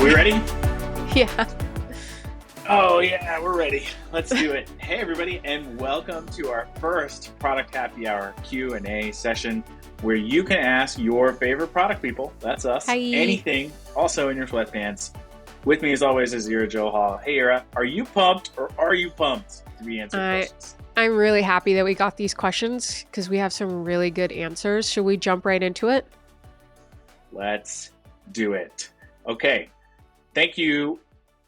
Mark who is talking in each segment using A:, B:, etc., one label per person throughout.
A: Are we ready?
B: Yeah.
A: Oh, yeah, we're ready. Let's do it. Hey, everybody, and welcome to our first Product Happy Hour Q&A session where you can ask your favorite product people, that's us,
B: Hi.
A: anything, also in your sweatpants. With me, as always, is Ira Joe Hall. Hey, Ira, are you pumped or are you pumped to be answering
B: I
A: questions?
B: I'm really happy that we got these questions because we have some really good answers. Should we jump right into it?
A: Let's do it. Okay, thank you,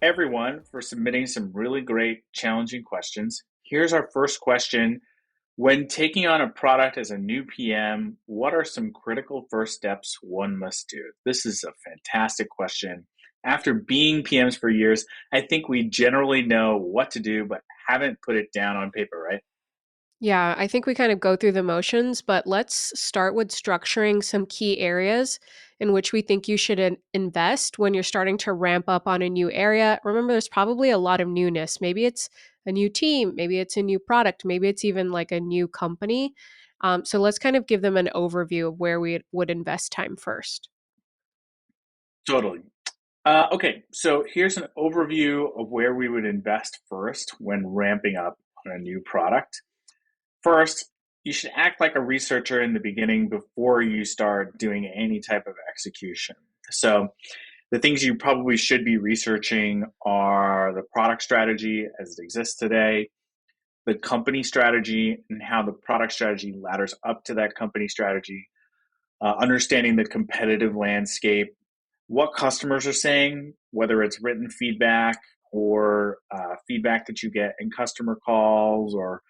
A: everyone, for submitting some really great, challenging questions. Here's our first question. When taking on a product as a new PM, what are some critical first steps one must do? This is a fantastic question. After being PMs for years, I think we generally know what to do, but haven't put it down on paper, right?
B: Yeah, I think we kind of go through the motions, but let's start with structuring some key areas in which we think you should invest when you're starting to ramp up on a new area. Remember, there's probably a lot of newness. Maybe it's a new team, maybe it's a new product, maybe it's even like a new company. So let's kind of give them an overview of where we would invest time first.
A: Totally. Okay, so here's an overview of where we would invest first when ramping up on a new product. First, you should act like a researcher in the beginning before you start doing any type of execution. So, the things you probably should be researching are the product strategy as it exists today, the company strategy, and how the product strategy ladders up to that company strategy, understanding the competitive landscape, what customers are saying, whether it's written feedback or feedback that you get in customer calls or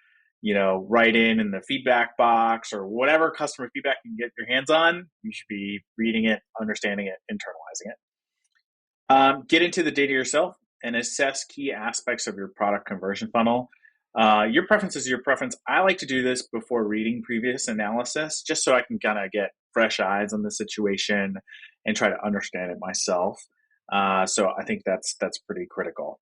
A: write in the feedback box or whatever customer feedback you can get your hands on. You should be reading it, understanding it, internalizing it. Get into the data yourself and assess key aspects of your product conversion funnel. Your preference is your preference. I like to do this before reading previous analysis, just so I can kind of get fresh eyes on the situation and try to understand it myself. So I think that's pretty critical.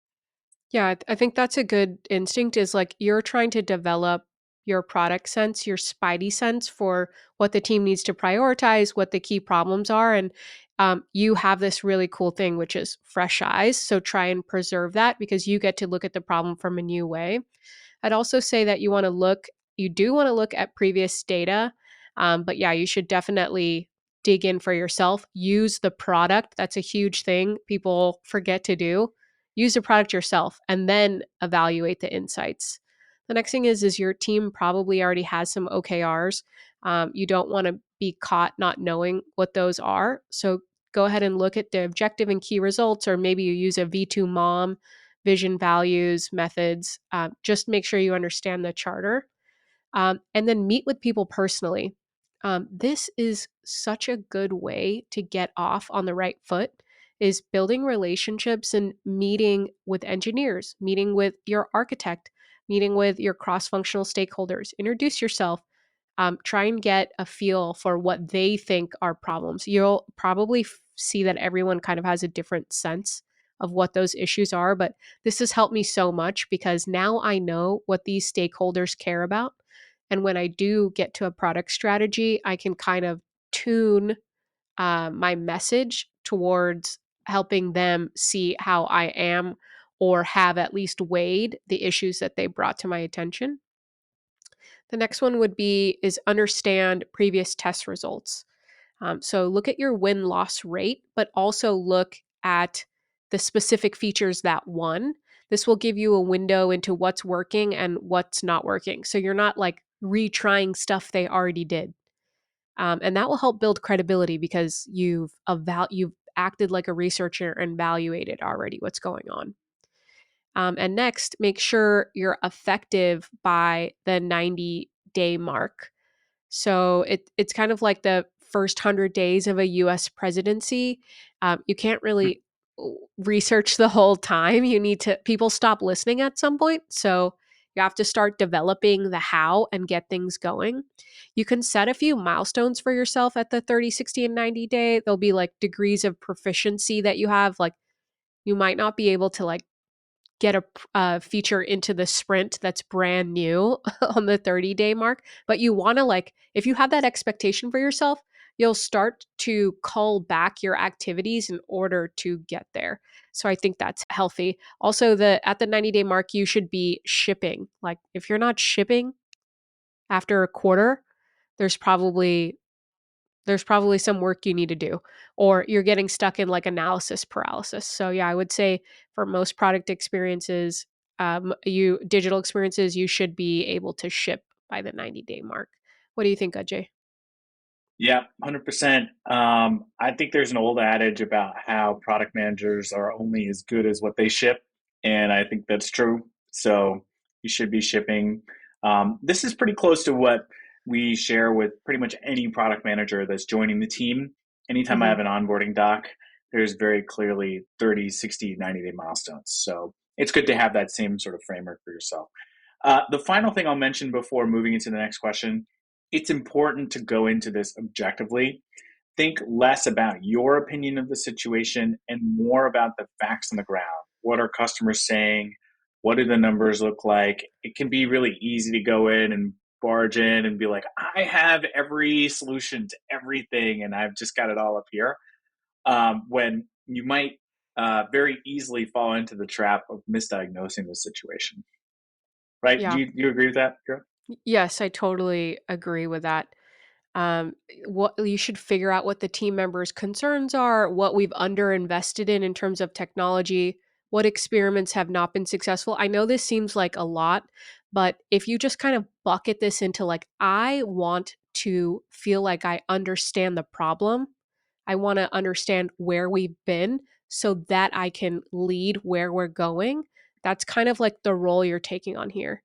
B: Yeah, I think that's a good instinct is like you're trying to develop your product sense, your spidey sense for what the team needs to prioritize, what the key problems are. And you have this really cool thing, which is fresh eyes. So try and preserve that because you get to look at the problem from a new way. I'd also say that you do want to look at previous data. But yeah, you should definitely dig in for yourself. Use the product. That's a huge thing people forget to do. Use the product yourself and then evaluate the insights. The next thing is your team probably already has some OKRs. You don't want to be caught not knowing what those are. So go ahead and look at the objective and key results, or maybe you use a V2 mom vision, values, methods. Just make sure you understand the charter. And then meet with people personally. This is such a good way to get off on the right foot is building relationships and meeting with engineers, meeting with your architect, meeting with your cross-functional stakeholders. Introduce yourself. Try and get a feel for what they think are problems. You'll probably see that everyone kind of has a different sense of what those issues are, but this has helped me so much because now I know what these stakeholders care about. And when I do get to a product strategy, I can kind of tune my message towards helping them see how I am or have at least weighed the issues that they brought to my attention. The next one would be is understand previous test results. So look at your win loss rate, but also look at the specific features that won. This will give you a window into what's working and what's not working. So you're not like retrying stuff they already did. And that will help build credibility because you've acted like a researcher and evaluated already what's going on. And next, make sure you're effective by the 90-day mark. So it's kind of like the first 100 days of a US presidency. You can't really research the whole time. People stop listening at some point. So you have to start developing the how and get things going. You can set a few milestones for yourself at the 30, 60, and 90 day. There'll be like degrees of proficiency that you have. Like you might not be able to like get a feature into the sprint that's brand new on the 30-day mark, but you want to like if you have that expectation for yourself, you'll start to cull back your activities in order to get there. So I think that's healthy. Also, the at the 90-day mark, you should be shipping. Like if you're not shipping after a quarter, there's probably there's probably some work you need to do, or you're getting stuck in like analysis paralysis. So yeah, I would say for most product experiences, you digital experiences, you should be able to ship by the 90-day mark. What do you think, Ajay?
A: Yeah, 100%. I think there's an old adage about how product managers are only as good as what they ship, and I think that's true. So you should be shipping. This is pretty close to what we share with pretty much any product manager that's joining the team. Anytime I
B: Hmm.
A: have an onboarding doc, there's very clearly 30, 60, 90-day milestones. So it's good to have that same sort of framework for yourself. The final thing I'll mention before moving into the next question, it's important to go into this objectively. Think less about your opinion of the situation and more about the facts on the ground. What are customers saying? What do the numbers look like? It can be really easy to go in and barge in and be like, I have every solution to everything and I've just got it all up here. When you might very easily fall into the trap of misdiagnosing the situation. Right? Do
B: Yeah.
A: you agree with that, Kira?
B: Yes, I totally agree with that. What you should figure out what the team members' concerns are, what we've underinvested in terms of technology, what experiments have not been successful. I know this seems like a lot, but if you just kind of bucket this into like, I want to feel like I understand the problem, I want to understand where we've been so that I can lead where we're going. That's kind of like the role you're taking on here.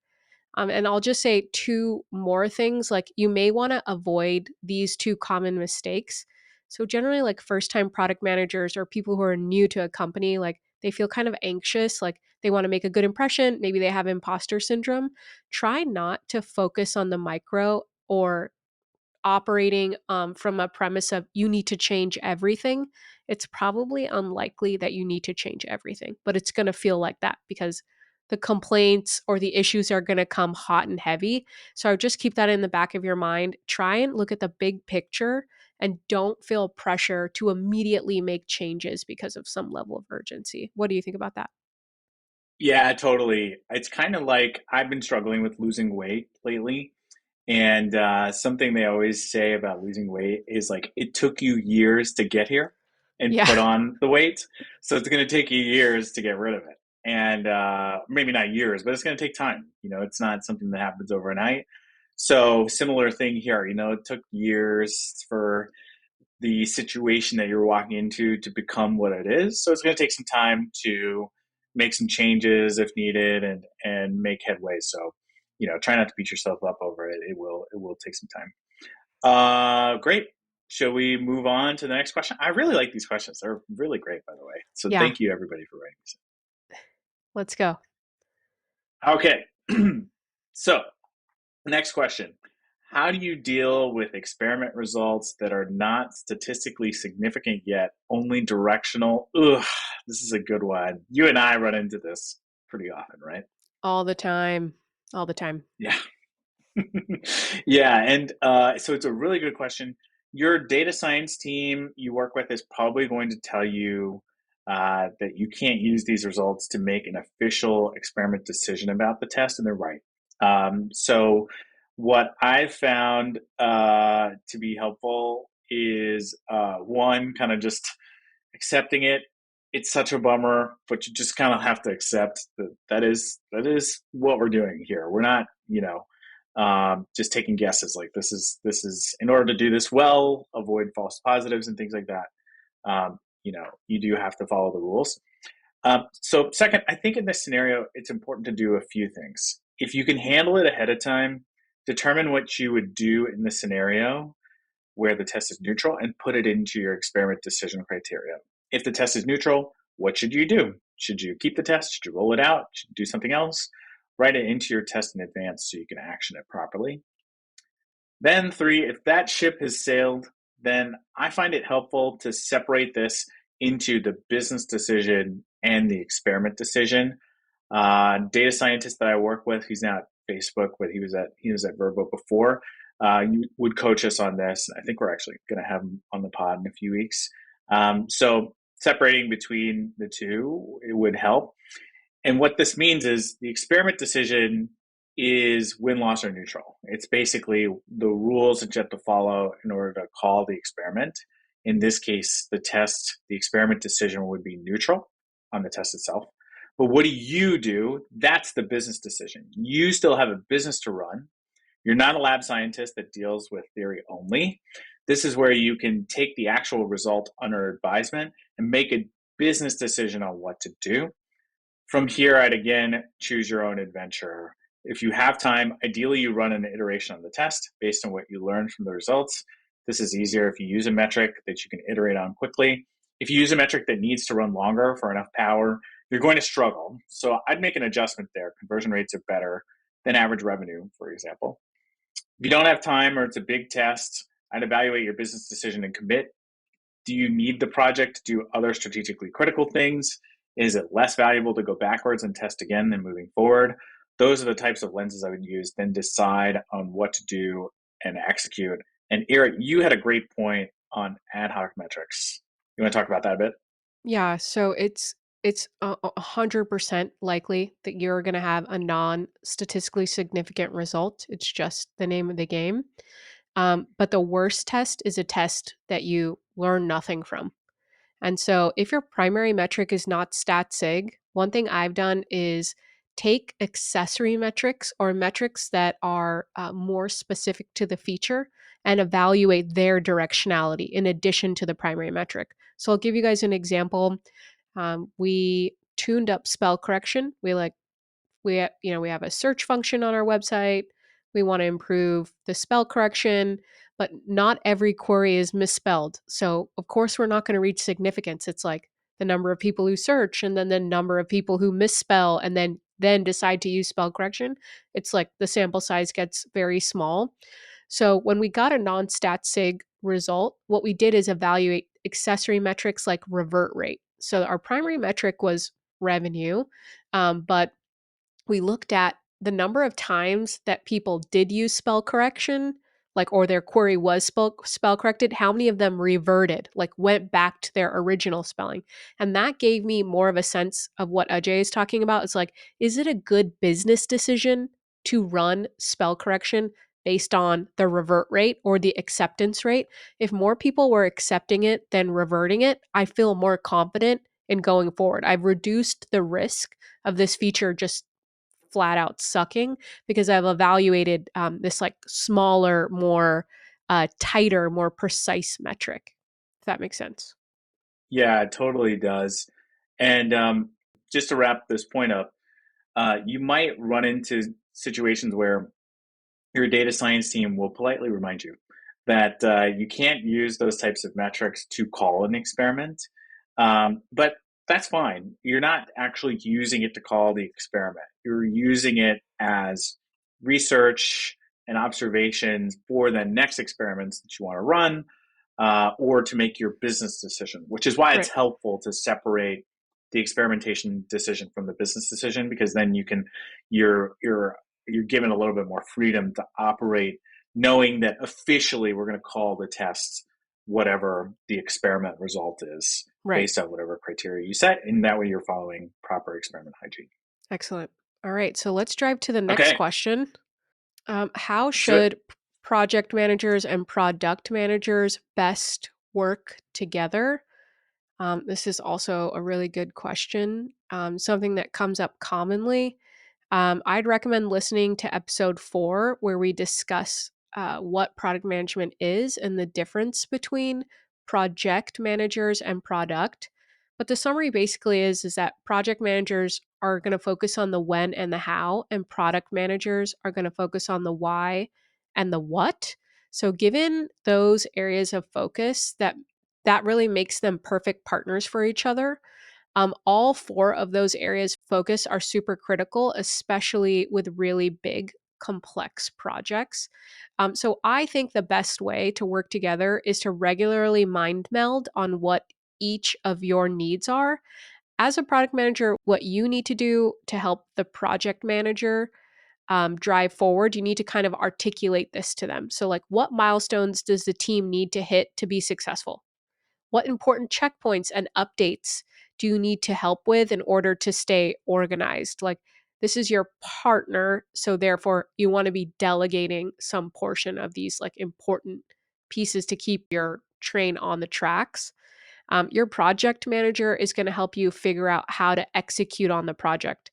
B: And I'll just say two more things. Like you may want to avoid these two common mistakes. So generally, like first time product managers or people who are new to a company, like they feel kind of anxious, like they want to make a good impression. Maybe they have imposter syndrome. Try not to focus on the micro or operating from a premise of you need to change everything. It's probably unlikely that you need to change everything, but it's going to feel like that because the complaints or the issues are going to come hot and heavy. So just keep that in the back of your mind. Try and look at the big picture and don't feel pressure to immediately make changes because of some level of urgency. What do you think about that?
A: Yeah, totally. It's kind of like I've been struggling with losing weight lately. And something they always say about losing weight is like, it took you years to get here and
B: Yeah.
A: put on the weight. So it's going to take you years to get rid of it. And maybe not years, but it's going to take time. It's not something that happens overnight. So, similar thing here. It took years for the situation that you're walking into to become what it is. So it's going to take some time to make some changes if needed and make headway. So, try not to beat yourself up over it. It will take some time. Great. Shall we move on to the next question? I really like these questions. They're really great, by the way. So
B: Yeah.
A: thank you everybody for writing these.
B: Let's go.
A: Okay. So next question. How do you deal with experiment results that are not statistically significant yet, only directional? Ugh, this is a good one. You and I run into this pretty often, right?
B: All the time. All the time.
A: Yeah. Yeah. And so it's a really good question. Your data science team you work with is probably going to tell you that you can't use these results to make an official experiment decision about the test, and they're right. So, what I've found to be helpful is one, kind of just accepting it. It's such a bummer, but you just kind of have to accept that is what we're doing here. We're not, just taking guesses. Like this is in order to do this well, avoid false positives and things like that. You do have to follow the rules. So second, I think in this scenario, it's important to do a few things. If you can handle it ahead of time, determine what you would do in the scenario where the test is neutral and put it into your experiment decision criteria. If the test is neutral, what should you do? Should you keep the test? Should you roll it out? Should you do something else? Write it into your test in advance so you can action it properly. Then, three, if that ship has sailed, then I find it helpful to separate this into the business decision and the experiment decision. Data scientist that I work with, he's now at Facebook, but he was at Verbo before. you would coach us on this. I think we're actually going to have him on the pod in a few weeks. So separating between the two, it would help. And what this means is the experiment decision is win, loss, or neutral. It's basically the rules that you have to follow in order to call the experiment. In this case, the test, the experiment decision would be neutral on the test itself. But what do you do? That's the business decision. You still have a business to run. You're not a lab scientist that deals with theory only. This is where you can take the actual result under advisement and make a business decision on what to do. From here, I'd again choose your own adventure. If you have time, ideally you run an iteration on the test based on what you learned from the results. This is easier if you use a metric that you can iterate on quickly. If you use a metric that needs to run longer for enough power, you're going to struggle. So I'd make an adjustment there. Conversion rates are better than average revenue, for example. If you don't have time or it's a big test, I'd evaluate your business decision and commit. Do you need the project to do other strategically critical things? Is it less valuable to go backwards and test again than moving forward? Those are the types of lenses I would use, then decide on what to do and execute. And Eric, you had a great point on ad hoc metrics. You want to talk about that a bit?
B: Yeah, so it's 100% likely that you're going to have a non-statistically significant result. It's just the name of the game. But the worst test is a test that you learn nothing from. And so if your primary metric is not stat sig, one thing I've done is take accessory metrics or metrics that are more specific to the feature and evaluate their directionality in addition to the primary metric. So I'll give you guys an example. We tuned up spell correction. We have a search function on our website. We want to improve the spell correction, but not every query is misspelled. So of course we're not going to reach significance. It's like the number of people who search and then the number of people who misspell and then decide to use spell correction. It's like the sample size gets very small. So when we got a non-stat sig result, what we did is evaluate accessory metrics like revert rate. So our primary metric was revenue, but we looked at the number of times that people did use spell correction, like, or their query was spell corrected, how many of them reverted, like went back to their original spelling. And that gave me more of a sense of what Ajay is talking about. It's like, is it a good business decision to run spell correction based on the revert rate or the acceptance rate? If more people were accepting it than reverting it, I feel more confident in going forward. I've reduced the risk of this feature just flat out sucking because I've evaluated this like smaller, more tighter, more precise metric. If that makes sense.
A: Yeah, it totally does. And just to wrap this point up, you might run into situations where your data science team will politely remind you that you can't use those types of metrics to call an experiment. But that's fine. You're not actually using it to call the experiment. You're using it as research and observations for the next experiments that you want to run, or to make your business decision, which is why it's
B: Right.
A: helpful to separate the experimentation decision from the business decision, because then you're given a little bit more freedom to operate, knowing that officially we're going to call the test whatever the experiment result is
B: Right.
A: based on whatever criteria you set, and that way you're following proper experiment hygiene.
B: Excellent. All right. So let's drive to the next
A: Okay,
B: question. How
A: so
B: should project managers and product managers best work together? This is also a really good question. Something that comes up commonly. I'd recommend listening to episode 4, where we discuss what product management is and the difference between project managers and product. But the summary basically is that project managers are going to focus on the when and the how, and product managers are going to focus on the why and the what. So, given those areas of focus, that really makes them perfect partners for each other. All 4 of those areas of focus are super critical, especially with really big, complex projects. So I think the best way to work together is to regularly mind meld on what each of your needs are. As a product manager, what you need to do to help the project manager drive forward, you need to kind of articulate this to them. So, like, what milestones does the team need to hit to be successful? What important checkpoints and updates do you need to help with in order to stay organized? Like, this is your partner, so therefore you want to be delegating some portion of these like important pieces to keep your train on the tracks. Your project manager is going to help you figure out how to execute on the project.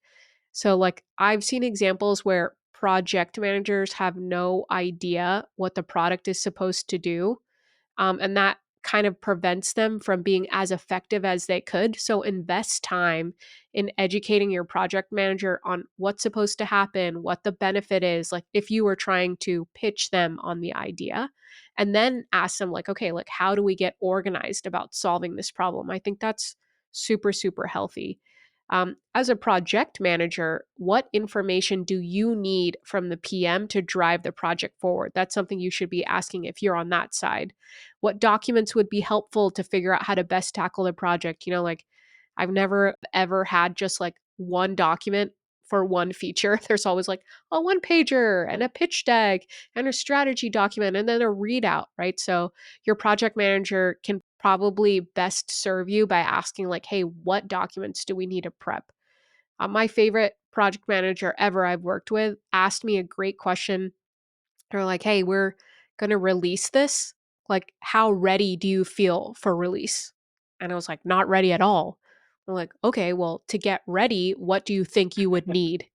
B: So, like, I've seen examples where project managers have no idea what the product is supposed to do, and that kind of prevents them from being as effective as they could. So invest time in educating your project manager on what's supposed to happen, what the benefit is, like if you were trying to pitch them on the idea, and then ask them like, okay, like how do we get organized about solving this problem? I think that's super, super healthy. As a project manager, what information do you need from the PM to drive the project forward? That's something you should be asking if you're on that side. What documents would be helpful to figure out how to best tackle the project? You know, like I've never ever had just like one document for one feature. There's always like a one pager and a pitch deck and a strategy document and then a readout, right? So your project manager can probably best serve you by asking like, hey, what documents do we need to prep? My favorite project manager ever I've worked with asked me a great question. They're like, hey, we're going to release this. Like, how ready do you feel for release? And I was like, not ready at all. I'm like, okay, well, to get ready, what do you think you would need?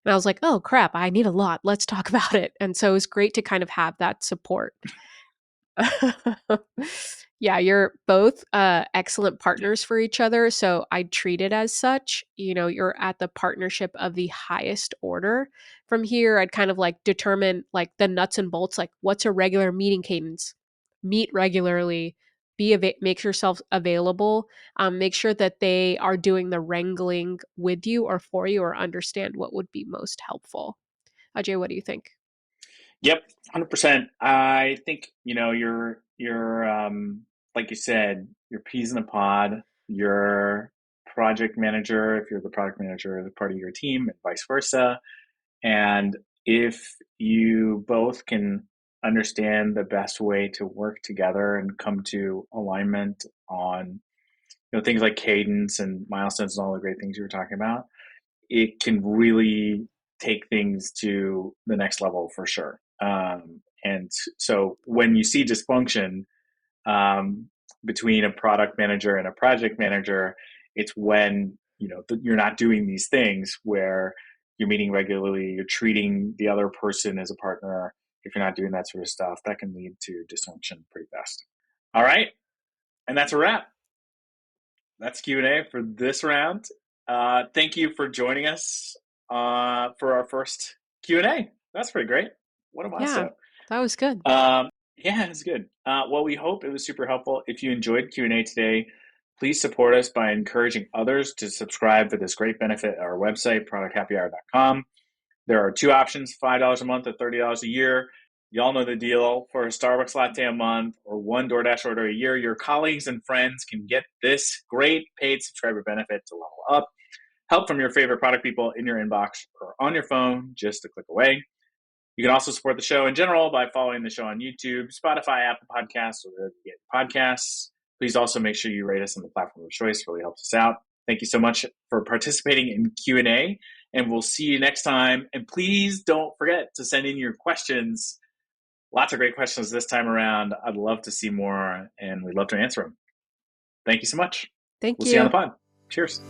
B: And I was like, oh crap, I need a lot. Let's talk about it. And so it was great to kind of have that support. Yeah, you're both excellent partners for each other. So I treat it as such. You know, you're at the partnership of the highest order. From here, I'd kind of like determine like the nuts and bolts, like what's a regular meeting cadence? Meet regularly, make yourself available, make sure that they are doing the wrangling with you or for you or understand what would be most helpful. Ajay, what do you think?
A: Yep, 100%. I think, your like you said, your peas in a pod, your project manager, if you're the product manager, is a part of your team, and vice versa. And if you both can understand the best way to work together and come to alignment on, things like cadence and milestones and all the great things you were talking about, it can really take things to the next level for sure. And so when you see dysfunction um, between a product manager and a project manager, it's when you're not doing these things where you're meeting regularly, you're treating the other person as a partner. If you're not doing that sort of stuff, that can lead to dysfunction pretty fast. All right, and that's a wrap. That's Q&A for this round. Thank you for joining us for our first Q&A. That's pretty great. What a
B: Yeah,
A: milestone.
B: that was good.
A: Yeah, it's good. Well, we hope it was super helpful. If you enjoyed Q&A today, please support us by encouraging others to subscribe for this great benefit at our website, producthappyhour.com. There are two options, $5 a month or $30 a year. Y'all know the deal. For a Starbucks latte a month or one DoorDash order a year, your colleagues and friends can get this great paid subscriber benefit to level up. Help from your favorite product people in your inbox or on your phone, just a click away. You can also support the show in general by following the show on YouTube, Spotify, Apple Podcasts, or wherever you get podcasts. Please also make sure you rate us on the platform of choice. It really helps us out. Thank you so much for participating in Q&A, and we'll see you next time. And please don't forget to send in your questions. Lots of great questions this time around. I'd love to see more, and we'd love to answer them. Thank you so much.
B: Thank
A: We'll see you on the
B: you.
A: pod. Cheers.